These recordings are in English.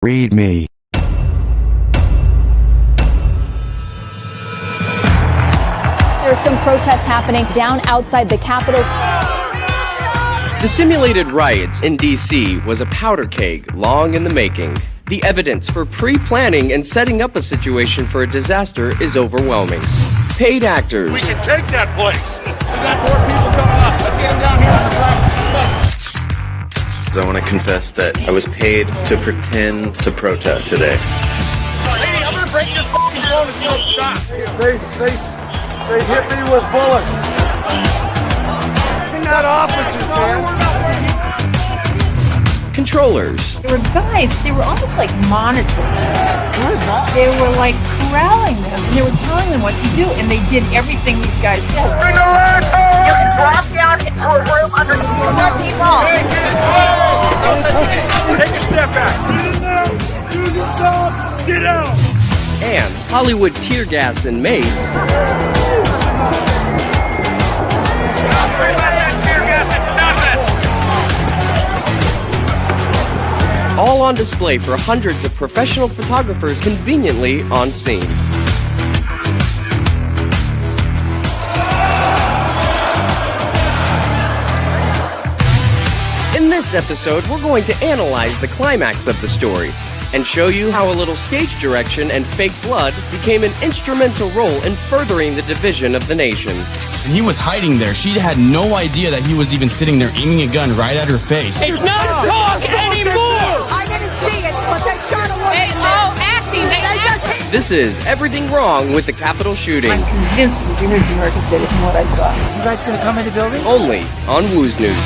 Read me. There are some protests happening down outside the Capitol. The simulated riots in D.C. was a powder keg long in the making. The evidence for pre-planning and setting up a situation for a disaster is overwhelming. Paid actors. We can take that place. We got more people coming up. Let's get them down here on the track. I want to confess that I was paid to pretend to protest today. Lady, I'm gonna break your fucking phone if you don't stop. They hit me with bullets. They're not officers, man. Controllers. They were guys, they were almost like monitors. They were like corralling them, and they were telling them what to do, and they did everything these guys said. Bring the rifle! You can drop down into a room underneath more people. Take a step back. Get in there. Do your job. Get out. And Hollywood tear gas and mace. All on display for hundreds of professional photographers conveniently on scene. In this episode, we're going to analyze the climax of the story and show you how a little stage direction and fake blood became an instrumental role in furthering the division of the nation. And he was hiding there. She had no idea that he was even sitting there aiming a gun right at her face. It's not a talk anymore! I didn't see it, but they shot a woman. This is Everything Wrong with the Capitol Shooting. I'm convinced it was the Americans did it from what I saw. You guys gonna come in the building? Only on Woo's News.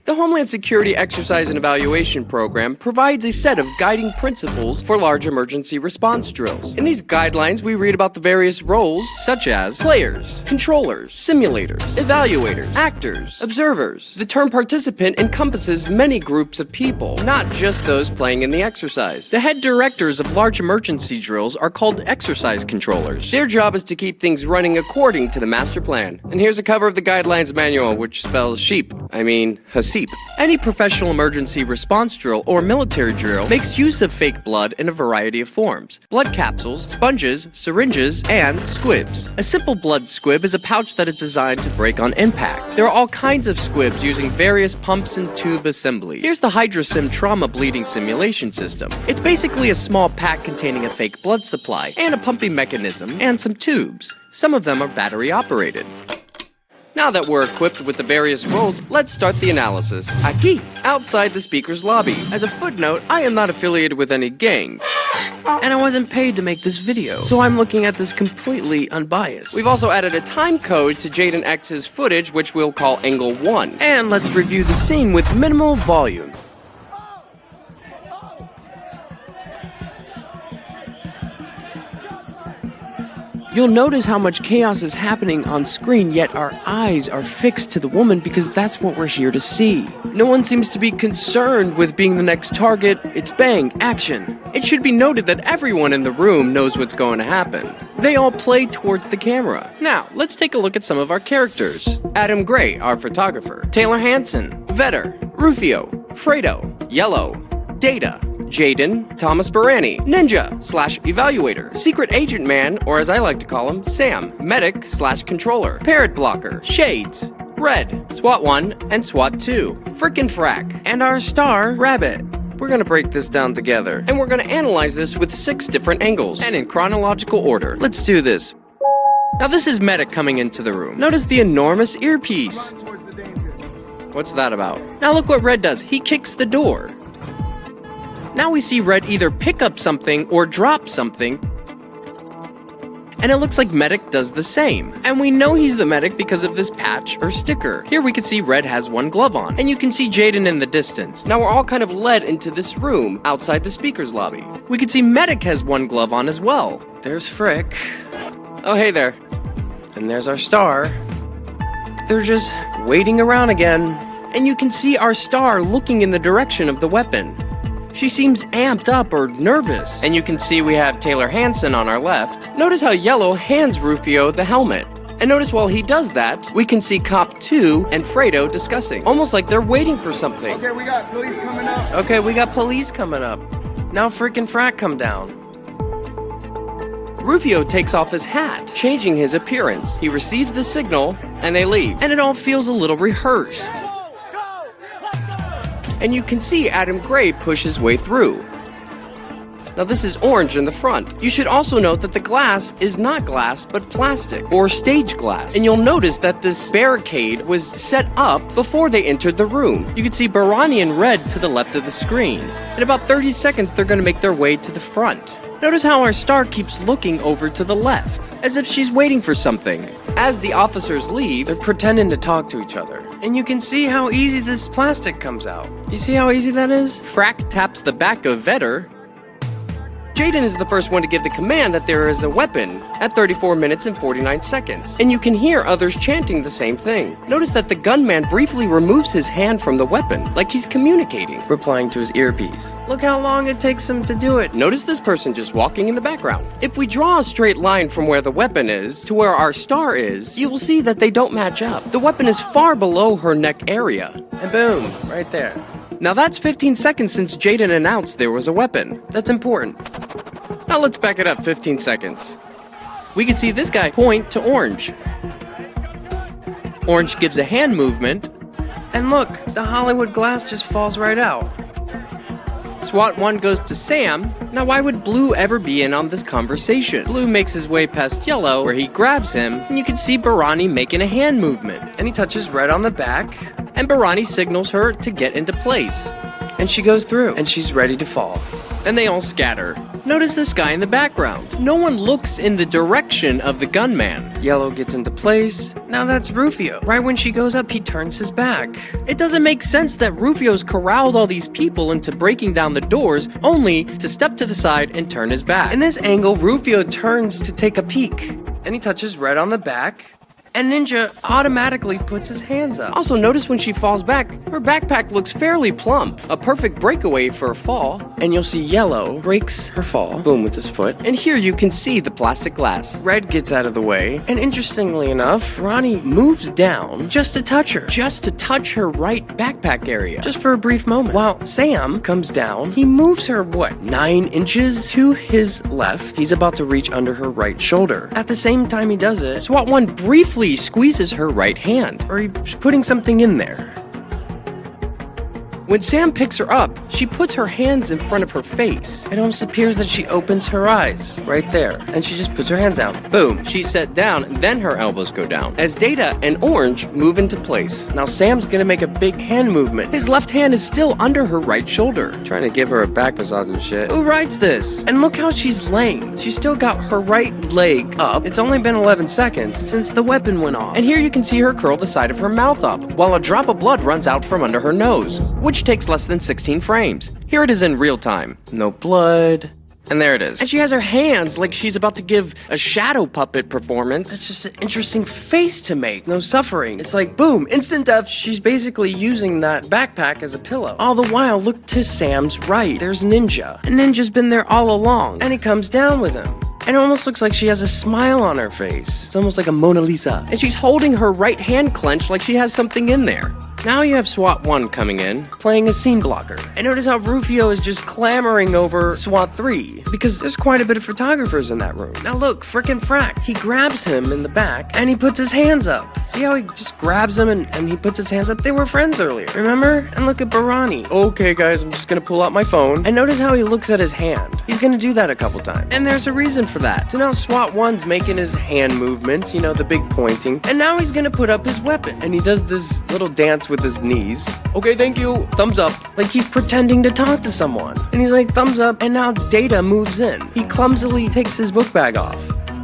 The Homeland Security Exercise and Evaluation Program provides a set of guiding principles for large emergency response drills. In these guidelines, we read about the various roles, such as players, controllers, simulators, evaluators, actors, observers. The term participant encompasses many groups of people, not just those playing in the exercise. The head directors of large emergency drills are called exercise controllers. Their job is to keep things running according to the master plan. And here's a cover of the guidelines manual, which spells sheep. Hasip. Any professional emergency response drill or military drill makes use of fake blood in a variety of forms. Blood capsules, sponges, syringes, and squibs. A simple blood squib is a pouch that is designed to break on impact. There are all kinds of squibs using various pumps and tube assembly. Here's the HydroSim trauma bleeding simulation system. It's basically a small pack containing a fake blood supply and a pumping mechanism and some tubes. Some of them are battery operated. Now that we're equipped with the various roles, let's start the analysis. Aquí, outside the speaker's lobby. As a footnote, I am not affiliated with any gang. And I wasn't paid to make this video, so I'm looking at this completely unbiased. We've also added a time code to Jaden X's footage, which we'll call Angle 1. And let's review the scene with minimal volume. You'll notice how much chaos is happening on screen, yet our eyes are fixed to the woman because that's what we're here to see. No one seems to be concerned with being the next target. It's bang, action. It should be noted that everyone in the room knows what's going to happen. They all play towards the camera. Now, let's take a look at some of our characters. Adam Gray, our photographer. Taylor Hanson, Vetter, Rufio, Fredo, Yellow, Data, Jaden, Thomas Barani, Ninja/Evaluator, Secret Agent Man, or as I like to call him, Sam, Medic/Controller, Parrot Blocker, Shades, Red, SWAT 1, and SWAT 2, Frickin' Frack, and our star, Rabbit. We're gonna break this down together, and we're gonna analyze this with 6 different angles, and in chronological order. Let's do this. Now this is Medic coming into the room. Notice the enormous earpiece. What's that about? Now look what Red does. He kicks the door. Now we see Red either pick up something or drop something, and it looks like Medic does the same. And we know he's the Medic because of this patch or sticker. Here we can see Red has one glove on, and you can see Jaden in the distance. Now we're all kind of led into this room outside the speaker's lobby. We can see Medic has one glove on as well. There's Frick. Oh, hey there. And there's our star. They're just waiting around again. And you can see our star looking in the direction of the weapon. She seems amped up or nervous. And you can see we have Taylor Hanson on our left. Notice how Yellow hands Rufio the helmet. And notice while he does that, we can see Cop 2 and Fredo discussing, almost like they're waiting for something. Okay, we got police coming up. Okay, we got police coming up. Now frickin' Frack come down. Rufio takes off his hat, changing his appearance. He receives the signal, and they leave. And it all feels a little rehearsed. And you can see Adam Gray push his way through. Now this is Orange in the front. You should also note that the glass is not glass, but plastic, or stage glass. And you'll notice that this barricade was set up before they entered the room. You can see Barani in red to the left of the screen. In about 30 seconds, they're gonna make their way to the front. Notice how our star keeps looking over to the left, as if she's waiting for something. As the officers leave, they're pretending to talk to each other. And you can see how easy this plastic comes out. You see how easy that is? Frack taps the back of Vetter. Jaden is the first one to give the command that there is a weapon at 34 minutes and 49 seconds. And you can hear others chanting the same thing. Notice that the gunman briefly removes his hand from the weapon, like he's communicating, replying to his earpiece. Look how long it takes him to do it. Notice this person just walking in the background. If we draw a straight line from where the weapon is to where our star is, you will see that they don't match up. The weapon is far below her neck area. And boom, right there. Now that's 15 seconds since Jaden announced there was a weapon. That's important. Now let's back it up 15 seconds. We can see this guy point to Orange. Orange gives a hand movement, and look, the Hollywood glass just falls right out. SWAT 1 goes to Sam. Now why would Blue ever be in on this conversation? Blue makes his way past Yellow, where he grabs him, and you can see Barani making a hand movement. And he touches Red on the back, and Barani signals her to get into place. And she goes through, and she's ready to fall. And they all scatter. Notice this guy in the background. No one looks in the direction of the gunman. Yellow gets into place. Now that's Rufio. Right when she goes up, he turns his back. It doesn't make sense that Rufio's corralled all these people into breaking down the doors only to step to the side and turn his back. In this angle, Rufio turns to take a peek. And he touches Red on the back. And Ninja automatically puts his hands up. Also, notice when she falls back, her backpack looks fairly plump. A perfect breakaway for a fall. And you'll see Yellow breaks her fall, boom, with his foot. And here you can see the plastic glass. Red gets out of the way. And interestingly enough, Ronnie moves down just to touch her right backpack area. Just for a brief moment. While Sam comes down, he moves her, 9 inches to his left. He's about to reach under her right shoulder. At the same time he does it, SWAT 1 briefly squeezes her right hand, or he's putting something in there. When Sam picks her up, she puts her hands in front of her face. It almost appears that she opens her eyes right there, and she just puts her hands down. Boom, she's set down, and then her elbows go down as Data and Orange move into place. Now Sam's gonna make a big hand movement. His left hand is still under her right shoulder, trying to give her a back massage and shit. Who writes this? And look how she's laying. She's still got her right leg up. It's only been 11 seconds since the weapon went off. And here you can see her curl the side of her mouth up, while a drop of blood runs out from under her nose, which takes less than 16 frames. Here it is in real time. No blood. And there it is. And she has her hands like she's about to give a shadow puppet performance. It's just an interesting face to make. No suffering. It's like, boom, instant death. She's basically using that backpack as a pillow. All the while, look to Sam's right. There's Ninja. And Ninja's been there all along. And he comes down with him. And it almost looks like she has a smile on her face. It's almost like a Mona Lisa. And she's holding her right hand clenched like she has something in there. Now you have SWAT 1 coming in, playing a scene blocker. And notice how Rufio is just clamoring over SWAT 3, because there's quite a bit of photographers in that room. Now look, frickin' Frack. He grabs him in the back, and he puts his hands up. See how he just grabs him and he puts his hands up? They were friends earlier, remember? And look at Barani. Okay guys, I'm just gonna pull out my phone. And notice how he looks at his hand. He's gonna do that a couple times. And there's a reason for that. So now SWAT 1's making his hand movements, you know, the big pointing. And now he's gonna put up his weapon. And he does this little dance with his knees. Okay, thank you. Thumbs up. Like he's pretending to talk to someone. And he's like, thumbs up. And now Data moves in. He clumsily takes his book bag off.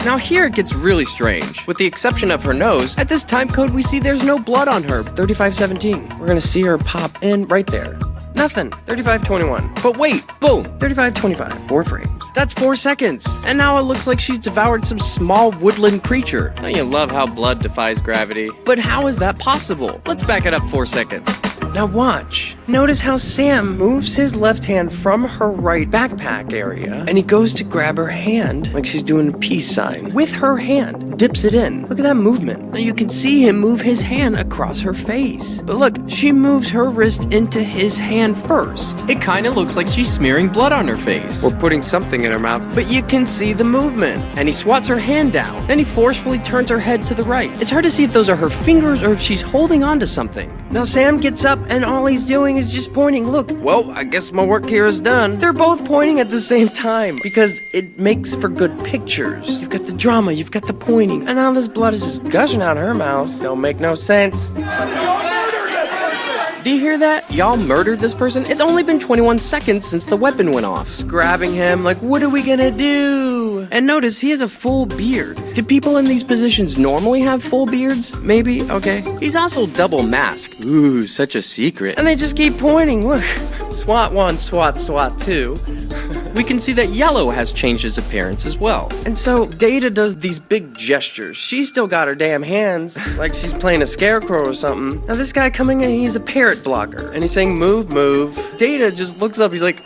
Now here it gets really strange. With the exception of her nose, at this time code we see there's no blood on her. 3517. We're gonna see her pop in right there. Nothing. 3521. But wait, boom. 3525. 4 frames. That's 4 seconds. And now it looks like she's devoured some small woodland creature. Don't you love how blood defies gravity? But how is that possible? Let's back it up 4 seconds. Now watch. Notice how Sam moves his left hand from her right backpack area, and he goes to grab her hand like she's doing a peace sign. With her hand, dips it in. Look at that movement. Now you can see him move his hand across her face. But look, she moves her wrist into his hand first. It kind of looks like she's smearing blood on her face, or putting something in her mouth, but you can see the movement. And he swats her hand down. Then he forcefully turns her head to the right. It's hard to see if those are her fingers or if she's holding on to something. Now Sam gets up and all he's doing is just pointing. Look, well, I guess my work here is done. They're both pointing at the same time because it makes for good pictures. You've got the drama, you've got the pointing, and now this blood is just gushing out of her mouth. Don't make no sense. Do you hear that? Y'all murdered this person? It's only been 21 seconds since the weapon went off. Just grabbing him like, what are we gonna do? And notice he has a full beard. Do people in these positions normally have full beards? Maybe? Okay. He's also double masked. Ooh, such a secret. And they just keep pointing. Look. SWAT 1, SWAT 2. We can see that Yellow has changed his appearance as well. And so Data does these big gestures. She's still got her damn hands like she's playing a scarecrow or something. Now this guy coming in, he's a parrot blocker. And he's saying, move, move. Data just looks up, he's like,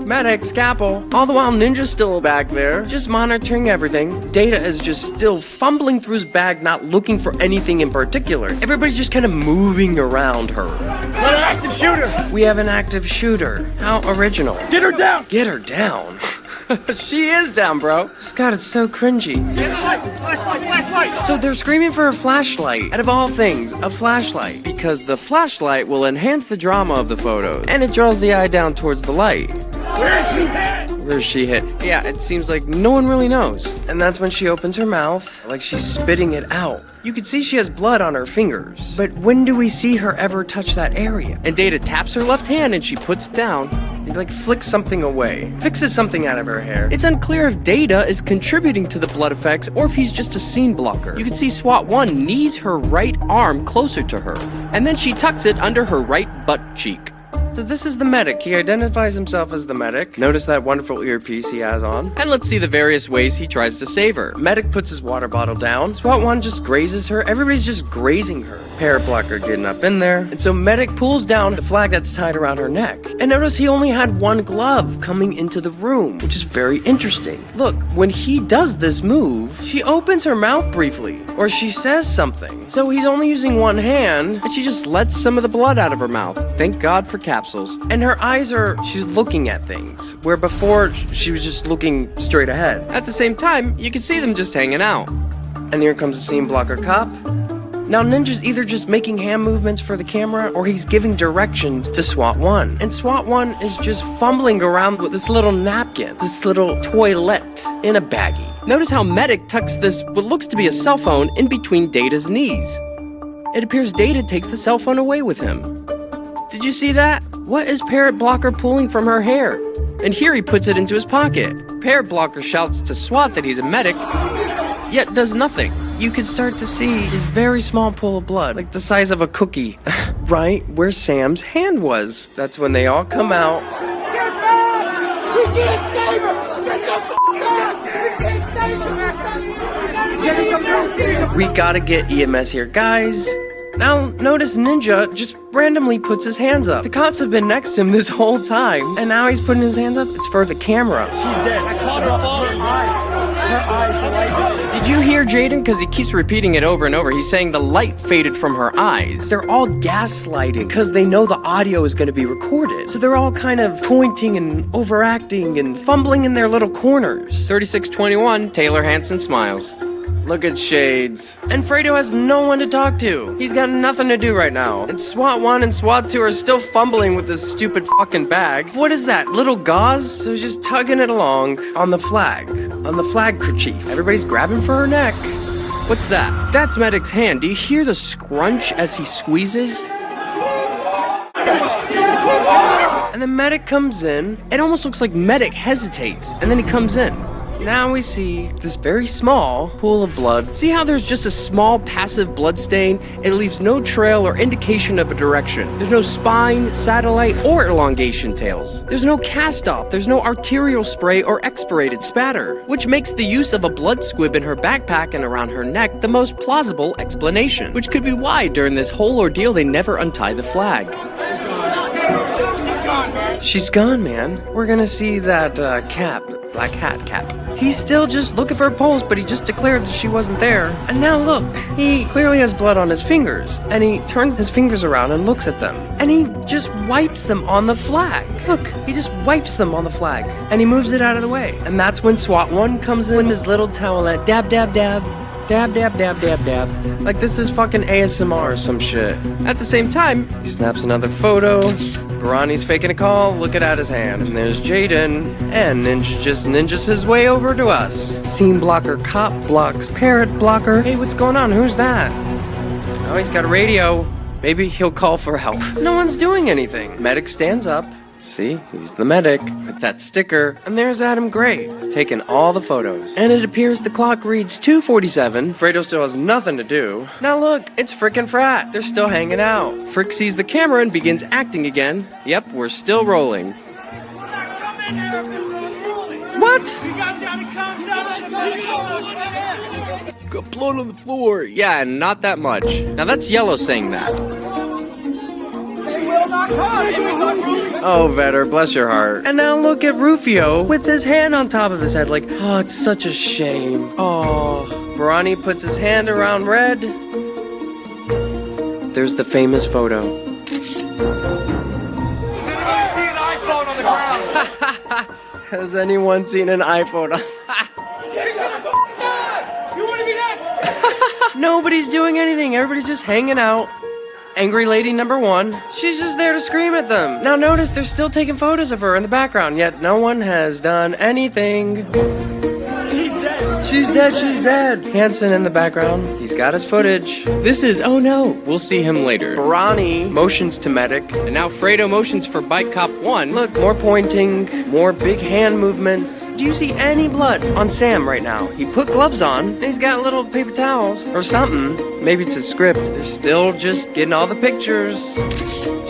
medic, scalpel. All the while Ninja's still back there, just monitoring everything. Data is just still fumbling through his bag, not looking for anything in particular. Everybody's just kind of moving around her. Got an active shooter. We have an active shooter. How original. Get her down. Get her down. She is down, bro. God, it's so cringy. Get a light. Flashlight. So they're screaming for a flashlight. Out of all things, a flashlight. Because the flashlight will enhance the drama of the photos. And it draws the eye down towards the light. Where's she hit? Where's she hit? Yeah, it seems like no one really knows. And that's when she opens her mouth, like she's spitting it out. You can see she has blood on her fingers. But when do we see her ever touch that area? And Data taps her left hand and she puts it down. He like flicks something away, fixes something out of her hair. It's unclear if Data is contributing to the blood effects or if he's just a scene blocker. You can see SWAT 1 knees her right arm closer to her, and then she tucks it under her right butt cheek. So this is the medic. He identifies himself as the medic. Notice that wonderful earpiece he has on. And let's see the various ways he tries to save her. Medic puts his water bottle down. SWAT 1 just grazes her. Everybody's just grazing her. Parrot blocker getting up in there. And so medic pulls down the flag that's tied around her neck. And notice he only had one glove coming into the room, which is very interesting. Look, when he does this move, she opens her mouth briefly, or she says something. So he's only using one hand, and she just lets some of the blood out of her mouth. Thank God for capsules. And her eyes she's looking at things, where before she was just looking straight ahead. At the same time, you can see them just hanging out. And here comes the scene blocker cop. Now Ninja's either just making hand movements for the camera or he's giving directions to SWAT 1. And SWAT 1 is just fumbling around with this little napkin, this little toilet in a baggie. Notice how Medic tucks this, what looks to be a cell phone, in between Data's knees. It appears Data takes the cell phone away with him. Did you see that? What is Parrot Blocker pulling from her hair? And here he puts it into his pocket. Parrot Blocker shouts to SWAT that he's a medic, yet does nothing. You can start to see his very small pool of blood, like the size of a cookie, right where Sam's hand was. That's when they all come out. Get back! We can't save her! Get the f*** back! We can't save her! We gotta get EMS here, guys. Now, notice Ninja just randomly puts his hands up. The cops have been next to him this whole time, and now he's putting his hands up. It's for the camera. She's dead. I caught her phone. Her eyes. Did you hear Jaden? Because he keeps repeating it over and over. He's saying the light faded from her eyes. They're all gaslighting because they know the audio is going to be recorded. So they're all kind of pointing and overacting and fumbling in their little corners. 3621, Taylor Hanson smiles. Look at Shades. And Fredo has no one to talk to. He's got nothing to do right now. And SWAT 1 and SWAT 2 are still fumbling with this stupid fucking bag. What is that, little gauze? So he's just tugging it along on the flag kerchief. Everybody's grabbing for her neck. What's that? That's Medic's hand. Do you hear the scrunch as he squeezes? And then Medic comes in. It almost looks like Medic hesitates, and then he comes in. Now we see this very small pool of blood. See how there's just a small passive blood stain? It leaves no trail or indication of a direction. There's no spine, satellite, or elongation tails. There's no cast off. There's no arterial spray or expirated spatter, which makes the use of a blood squib in her backpack and around her neck the most plausible explanation, which could be why during this whole ordeal they never untie the flag. She's gone, man. We're gonna see that black hat cap. He's still just looking for a pulse, but he just declared that she wasn't there. And now look, he clearly has blood on his fingers, and he turns his fingers around and looks at them, and he just wipes them on the flag. Look, he just wipes them on the flag, and he moves it out of the way. And that's when SWAT 1 comes in with his little towelette, dab, dab, dab. Dab, dab, dab, dab, dab. Like this is fucking ASMR or some shit. At the same time, he snaps another photo. Barani's faking a call, looking at his hand. And there's Jaden, and Ninja just ninjas his way over to us. Scene blocker, cop blocks, parrot blocker. Hey, what's going on? Who's that? Oh, he's got a radio. Maybe he'll call for help. No one's doing anything. Medic stands up. See, he's the medic with that sticker. And there's Adam Gray, taking all the photos. And it appears the clock reads 2:47. Fredo still has nothing to do. Now look, it's frickin' Frat. They're still hanging out. Frick sees the camera and begins acting again. Yep, we're still rolling. What? You guys gotta calm down. Got blood on the floor. Yeah, not that much. Now that's Yellow saying that. Oh, Vetter, bless your heart. And now look at Rufio with his hand on top of his head like, oh, it's such a shame. Oh, Barani puts his hand around Red. There's the famous photo. Has anyone seen an iPhone on? Nobody's doing anything. Everybody's just hanging out. Angry lady number 1, she's just there to scream at them. Now notice they're still taking photos of her in the background, yet no one has done anything. She's dead, she's dead. Hanson in the background, he's got his footage. This is, oh no, we'll see him later. Barani motions to medic, and now Fredo motions for Bike Cop 1. Look, more pointing, more big hand movements. Do you see any blood on Sam right now? He put gloves on, and he's got little paper towels, or something. Maybe it's a script. They're still just getting all the pictures.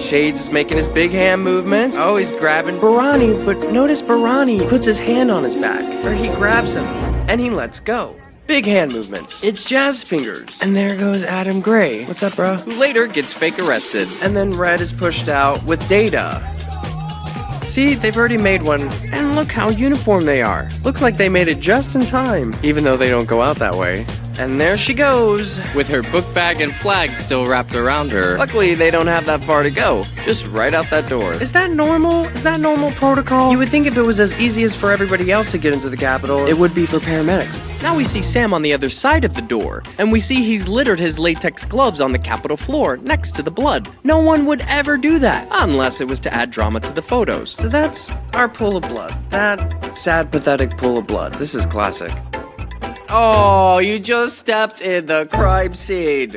Shades is making his big hand movements. Oh, he's grabbing Barani, but notice Barani puts his hand on his back, or he grabs him, and he lets go. Big hand movements. It's Jazz Fingers. And there goes Adam Gray. What's up, bro? Who later gets fake arrested. And then Red is pushed out with Data. See, they've already made one, and look how uniform they are. Looks like they made it just in time, even though they don't go out that way. And there she goes, with her book bag and flag still wrapped around her. Luckily, they don't have that far to go, just right out that door. Is that normal? Is that normal protocol? You would think if it was as easy as for everybody else to get into the Capitol, it would be for paramedics. Now we see Sam on the other side of the door, and we see he's littered his latex gloves on the Capitol floor next to the blood. No one would ever do that, unless it was to add drama to the photos. So that's our pool of blood. That sad, pathetic pool of blood. This is classic. Oh, you just stepped in the crime scene.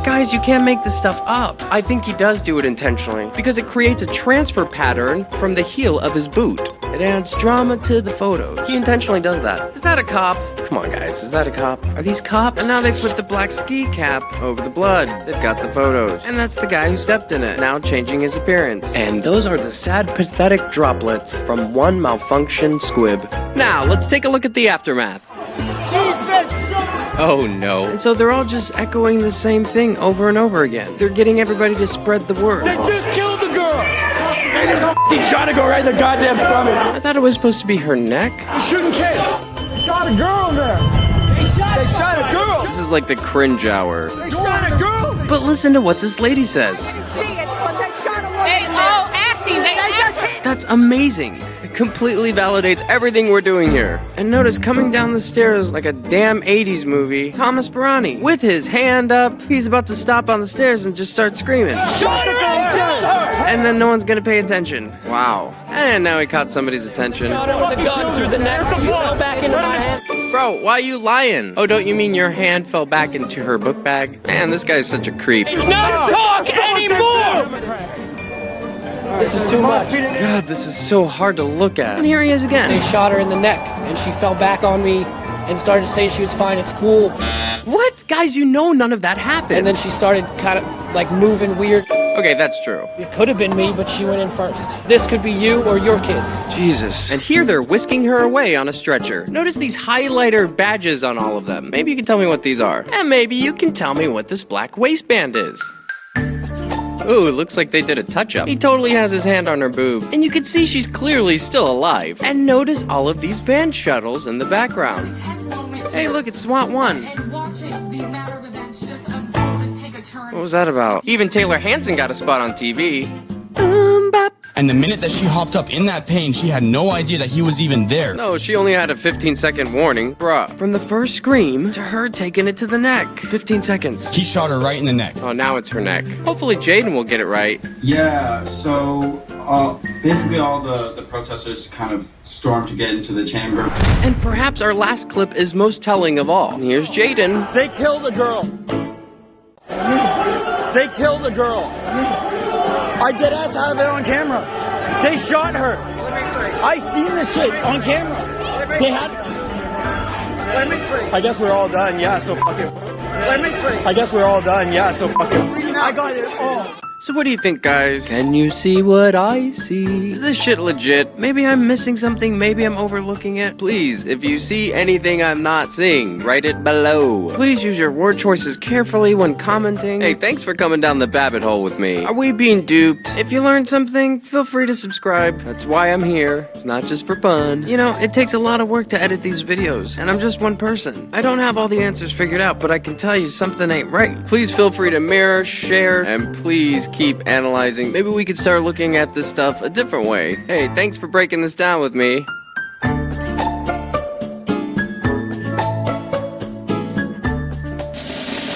Guys, you can't make this stuff up. I think he does do it intentionally, because it creates a transfer pattern from the heel of his boot. It adds drama to the photos. He intentionally does that. Is that a cop? Come on, guys, is that a cop? Are these cops? And now they put the black ski cap over the blood. They've got the photos. And that's the guy who stepped in it, now changing his appearance. And those are the sad, pathetic droplets from one malfunctioned squib. Now, let's take a look at the aftermath. Oh no. And so they're all just echoing the same thing over and over again. They're getting everybody to spread the word. They just killed the girl! And his f***ing shot to go right in the goddamn stomach. I thought it was supposed to be her neck. He's shooting kids. They shot a girl in there. They shot a girl. This is like the cringe hour. They shot a girl. But listen to what this lady says. See it, but they shot a woman. They all acting. They just hit. That's amazing. It completely validates everything we're doing here. And notice coming down the stairs like a damn 80s movie, Thomas Barani, with his hand up. He's about to stop on the stairs and just start screaming. Shot her and killed her. And then no one's gonna pay attention. Wow. And now he caught somebody's attention. Shot her with the gun through the neck. She fell back into my hand. Bro, why are you lying? Oh, don't you mean your hand fell back into her book bag? Man, this guy's such a creep. It's not talk anymore! This is too much. God, this is so hard to look at. And here he is They again. shot her in the neck, and she fell back on me and started saying she was fine at school. What? Guys, you know none of that happened. And then she started kind of like moving weird. Okay, that's true. It could have been me, but she went in first. This could be you or your kids. Jesus. And here they're whisking her away on a stretcher. Notice these highlighter badges on all of them. Maybe you can tell me what these are. And maybe you can tell me what this black waistband is. Ooh, it looks like they did a touch-up. He totally has his hand on her boob. And you can see she's clearly still alive. And notice all of these van shuttles in the background. Hey, look, it's SWAT 1. What was that about? Even Taylor Hanson got a spot on TV. And the minute that she hopped up in that pain, she had no idea that he was even there. No, she only had a 15-second warning. Bruh. From the first scream to her taking it to the neck. 15 seconds. He shot her right in the neck. Oh, now it's her neck. Hopefully Jaden will get it right. Yeah, so basically all the protesters kind of stormed to get into the chamber. And perhaps our last clip is most telling of all. Here's Jaden. They killed a girl. They killed a girl. I deadass have it on camera. They shot her. I seen this shit on camera. They had. I guess we're all done. Yeah, so fuck it. I guess we're all done. Yeah, so fuck it. I got it all. So what do you think, guys? Can you see what I see? Is this shit legit? Maybe I'm missing something. Maybe I'm overlooking it. Please, if you see anything I'm not seeing, write it below. Please use your word choices carefully when commenting. Hey, thanks for coming down the Babbitt hole with me. Are we being duped? If you learned something, feel free to subscribe. That's why I'm here. It's not just for fun. You know, it takes a lot of work to edit these videos, and I'm just one person. I don't have all the answers figured out, but I can tell you something ain't right. Please feel free to mirror, share, and please keep analyzing. Maybe we could start looking at this stuff a different way. Hey, thanks for breaking this down with me.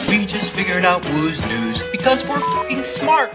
We just figured out Woo's news because we're fucking smart.